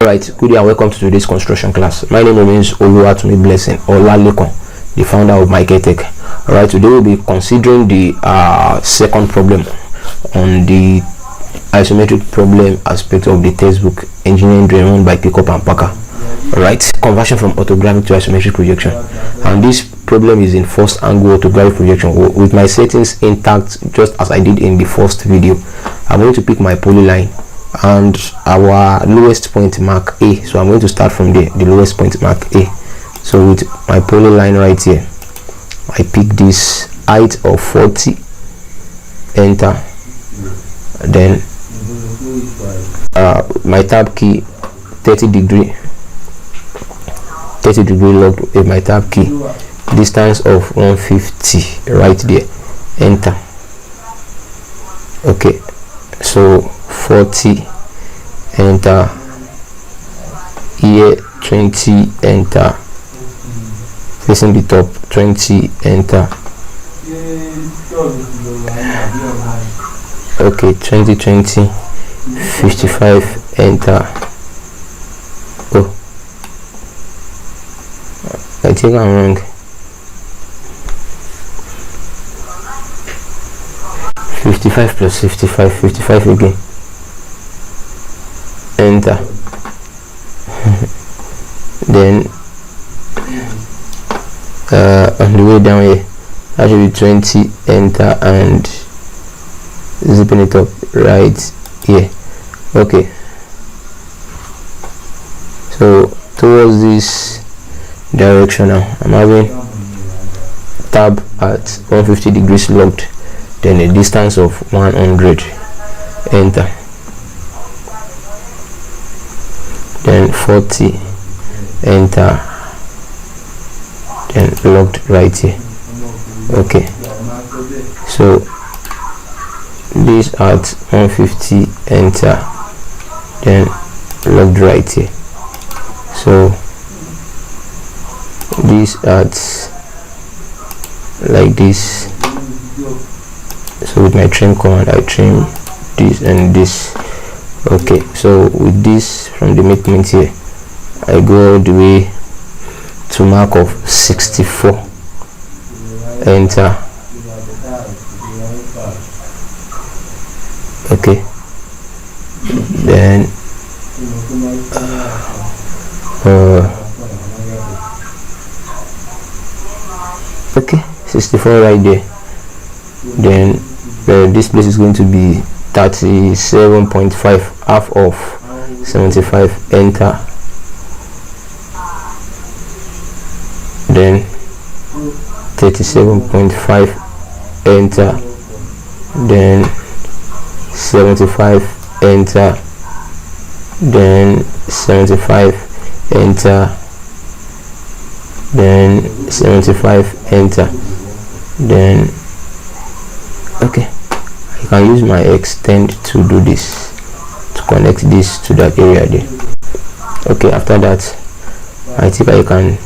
Alright, good day and welcome to today's construction class. My name remains Oluwatomi Blessing or Lalekon, the founder of MaekllTech. Alright, today we'll be considering the second problem on the isometric problem aspect of the textbook Engineering Drawing by Pickup and Packer. Alright, conversion from orthographic to isometric projection. And this problem is in first angle orthographic projection with my settings intact, just as I did in the first video. I'm going to pick my polyline and our lowest point mark A, so I'm going to start from the lowest point mark A. So with my polyline right here, I pick this height of 40, enter, then my tab key 30 degree locked with my tab key, distance of 150 right there, enter. Okay, so 40, enter, here 20, enter, facing the top 20, enter. Okay, 20, 55, enter. Oh, I think I'm wrong. 55 plus 55 again, enter. Then on the way down here, that should be 20, enter, and zipping it up right here. Okay, so towards this direction now, I'm having tab at 150 degrees locked, then a distance of 100, enter, then 40, enter, then locked right here. Okay, so this at 150, enter, then locked right here. So this at like this. So with my trim command, I trim this and this. Okay, so with this from the midpoint here, I go all the way to mark of 64, enter. Okay, then okay, 64 right there. Then this place is going to be 37.5, half of 75, enter. Then 37.5, enter. Then 75, enter. Then 75, enter. Then 75, enter. Then okay, I can use my extend to do this, to connect this to that area there. Okay, after that I think I can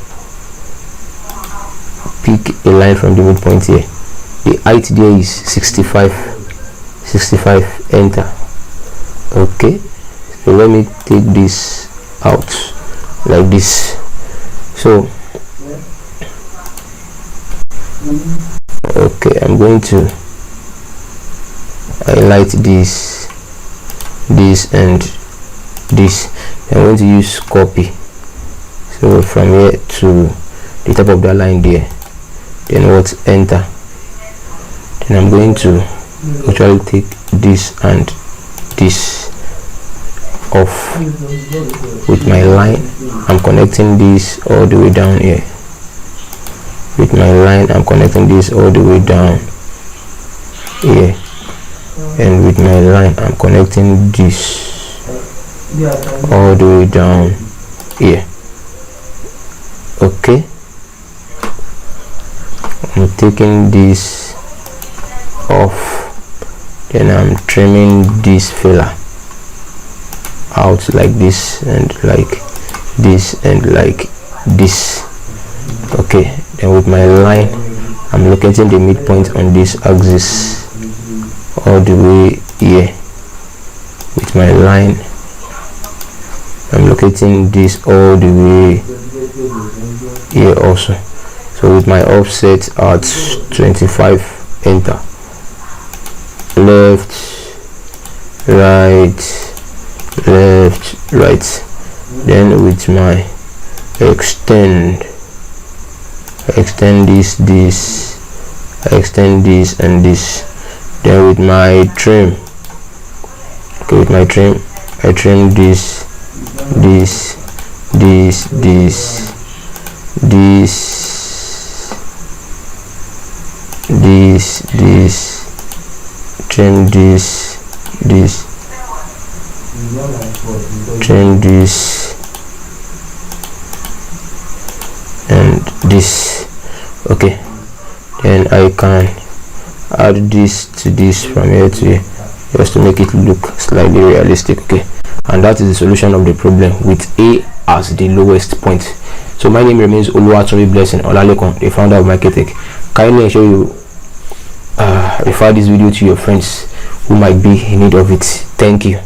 pick a line from the midpoint here. The height there is 65, enter. Okay, so let me take this out like this. So okay, I'm going to highlight this and this. I'm going to use copy, so from here to the top of that line there, then what, enter. Then I'm going to actually take this and this off with my line. I'm connecting this all the way down here. With my line, I'm connecting this all the way down here, and with my line, I'm connecting this all the way down here. Okay, I'm taking this off, then I'm trimming this filler out like this and like this and like this. Okay, then with my line, I'm locating the midpoint on this axis all the way here. With my line, I'm locating this all the way here also. So with my offset at 25, enter. Left, right, left, right. Then with my extend this, extend this and this. Then with my trim, okay, with my trim, I trim this, trim this, trim this and this. Okay, then I can add this to this from here to here, just to make it look slightly realistic. Okay, and that is the solution of the problem with A as the lowest point. So my name remains Oluwatomi Blessing Olalekun, the founder of MaekllTech. Kindly ensure you refer this video to your friends who might be in need of it. Thank you.